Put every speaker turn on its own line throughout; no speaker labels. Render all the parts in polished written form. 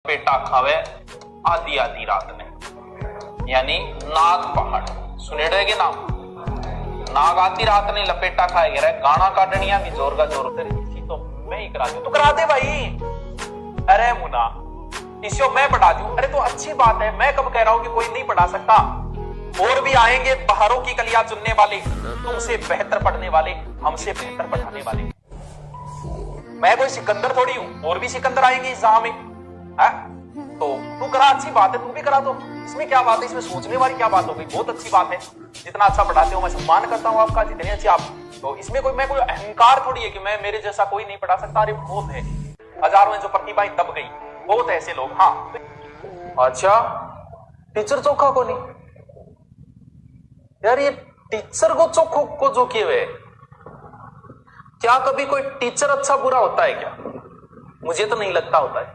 बेटा खावे आधी आधी रात में, यानी नाग पहाड़ सुनेड़े के नाम। नाग आधी रात ने लपेटा खाए गिरा गाना काटनिया भी जोर का जोर कर इसी तो मैं ही करा दूं। तू करा दे भाई। अरे मुना इसी मैं पढ़ा दूं। अरे तो अच्छी बात है, मैं कब कह रहा हूं कि कोई नहीं पढ़ा सकता। और भी आएंगे बाहरों की कलियां चुनने वाले, तुमसे बेहतर पढ़ने वाले, हमसे बेहतर पढ़ाने वाले। मैं कोई सिकंदर थोड़ी हूं, और भी सिकंदर आएंगे इस जहां में है? तो तू करा, अच्छी बात है, तू भी करा। तो इसमें क्या बात है, इसमें सोचने वाली क्या बात हो गई? बहुत अच्छी बात है, जितना अच्छा पढ़ाते हो मैं सम्मान करता हूं आपका, जितने अच्छे आप। तो इसमें मैं कोई अहंकार थोड़ी है कि मैं मेरे जैसा कोई नहीं पढ़ा सकता। अरे बहुत है, हजारों में जो प्रतिभाएं दब गई, बहुत ऐसे लोग। हाँ अच्छा, टीचर चोखा को नहीं यार, ये टीचर को चोखो को जो किए हुए, क्या कभी कोई टीचर अच्छा बुरा होता है क्या? मुझे तो नहीं लगता होता है।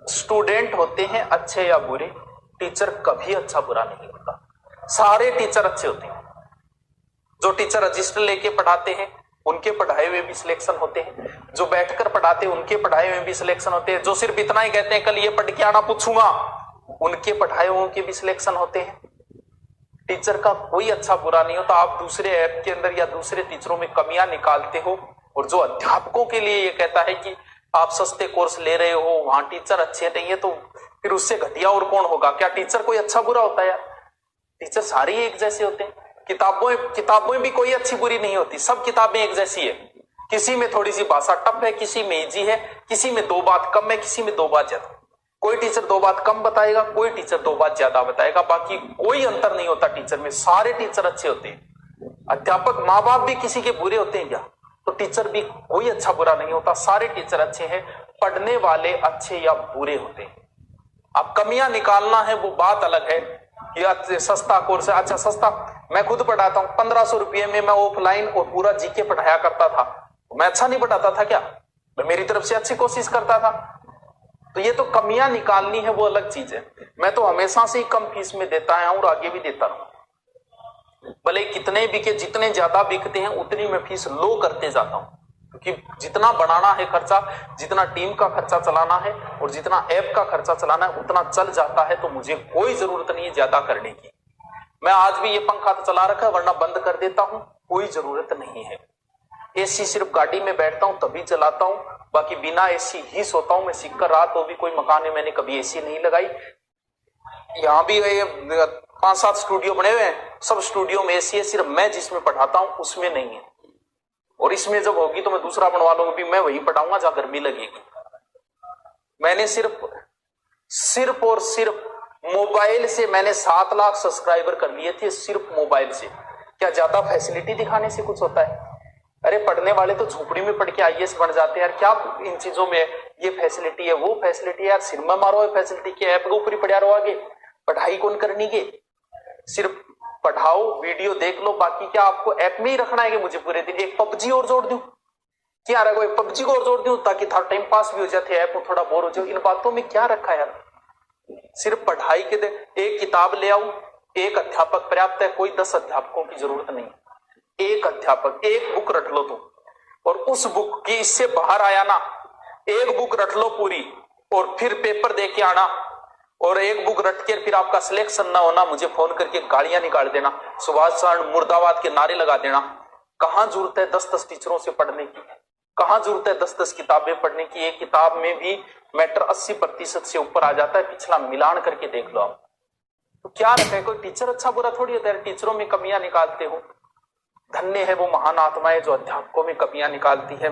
स्टूडेंट होते हैं अच्छे या बुरे, टीचर कभी अच्छा बुरा नहीं होता। सारे टीचर अच्छे होते हैं। जो टीचर रजिस्टर लेके पढ़ाते हैं उनके पढ़ाए हुए भी सिलेक्शन होते हैं, जो बैठकर पढ़ाते हैं उनके पढ़ाए हुए भी सिलेक्शन होते हैं, जो सिर्फ इतना ही कहते हैं कल ये पढ़ के आना पूछूंगा, उनके पढ़ाए हुए के भी सिलेक्शन होते हैं। टीचर का कोई अच्छा बुरा नहीं होता। आप दूसरे ऐप के अंदर या दूसरे टीचरों में कमियां निकालते हो, और जो अध्यापकों के लिए ये कहता है कि आप सस्ते कोर्स ले रहे हो, वहां टीचर अच्छे नहीं है, तो फिर उससे घटिया और कौन होगा? क्या टीचर कोई अच्छा बुरा होता है यार? टीचर सारे एक जैसे होते हैं। किताबों भी कोई अच्छी बुरी नहीं होती, सब किताबें एक जैसी है। किसी में थोड़ी सी भाषा टफ है, किसी में इजी है, किसी में 2 बात कम है, किसी में 2 बात ज्यादा। कोई टीचर 2 बात कम बताएगा, कोई टीचर 2 बात ज्यादा बताएगा, बाकी कोई अंतर नहीं होता टीचर में। सारे टीचर अच्छे होते हैं। अध्यापक माँ बाप भी किसी के बुरे होते हैं क्या? तो टीचर भी कोई अच्छा बुरा नहीं होता, सारे टीचर अच्छे हैं। पढ़ने वाले अच्छे या बुरे होते हैं। अब कमियां निकालना है वो बात अलग है कि सस्ता कोर्स है। अच्छा सस्ता, मैं खुद पढ़ाता हूं, 1500 रुपये में मैं ऑफलाइन और पूरा जीके पढ़ाया करता था। मैं अच्छा नहीं पढ़ाता था क्या? मैं मेरी तरफ से अच्छी कोशिश करता था। तो ये तो कमियां निकालनी है, वो अलग चीज है। मैं तो हमेशा से ही कम फीस में देता है और आगे भी देता रहूं। भले कितने बिके, जितने ज्यादा बिकते हैं उतनी मैं फीस लो करते जाता हूं, क्योंकि जितना बनाना है खर्चा, जितना टीम का खर्चा चलाना है और जितना ऐप का खर्चा चलाना है उतना चल जाता है। तो मुझे कोई जरूरत नहीं है ज्यादा करने की। मैं आज भी ये पंखा तो चला रखा है, वरना बंद कर देता हूं, कोई जरूरत नहीं है। एसी सिर्फ गाड़ी में बैठता हूं तभी चलाता हूं, बाकी बिना एसी ही सोता हूं। मैं सीखकर रहा तो भी कोई मकान में मैंने कभी एसी नहीं लगाई। यहां भी 5-7 स्टूडियो बने हुए हैं, सब स्टूडियो में एसी है, सिर्फ मैं जिसमें पढ़ाता हूं उसमें नहीं है। और इसमें जब होगी तो मैं दूसरा बनवा लूंगा, भी मैं वही पढ़ाऊंगा जहां गर्मी लगेगी। मैंने सिर्फ और सिर्फ मोबाइल से मैंने 7 लाख सब्सक्राइबर कर लिए थे, सिर्फ मोबाइल से। क्या ज्यादा फैसिलिटी दिखाने से कुछ होता है? अरे पढ़ने वाले तो झोपड़ी में पढ़ के आईएएस बन जाते हैं यार। क्या इन चीजों में ये फैसिलिटी है वो फैसिलिटी है यार? सिर में मारो फैसिलिटी के, ऐप के ऊपर ही पढ़ा रहो। आगे पढ़ाई कौन करनी के? सिर्फ पढ़ाओ, वीडियो देख लो, बाकी क्या आपको ऐप में ही रखना है कि मुझे पूरे दिन एक पबजी और जोड़ दूं? क्या रखो, एक पबजी को और जोड़ दूं ताकि थोड़ा टाइम पास भी हो जाते, ऐप को थोड़ा बोर हो जाओ? इन बातों में क्या रखा है यार? सिर्फ पढ़ाई के एक किताब ले आओ, एक अध्यापक पर्याप्त है, कोई 10 अध्यापकों की जरूरत नहीं। एक अध्यापक, एक बुक रट लो तुम, और उस बुक की इससे बाहर आया ना, एक बुक रट लो पूरी और फिर पेपर दे के आना, और एक बुक रट के फिर आपका सिलेक्शन ना होना, मुझे फोन करके गालियां निकाल देना, सुभाष चंद्र मुर्दाबाद के नारे लगा देना। कहां जरूरत है 10-10 टीचरों से पढ़ने की? कहां जरूरत है 10-10 किताबें पढ़ने की? एक किताब में भी मैटर 80% से ऊपर आ जाता है, पिछला मिलान करके देख लो आप। तो क्या रखा है? कोई टीचर अच्छा बुरा थोड़ी होता है। टीचरों में कमियां निकालते हो, धन्य है वो महान आत्माएं जो अध्यापकों में कमियां निकालती है।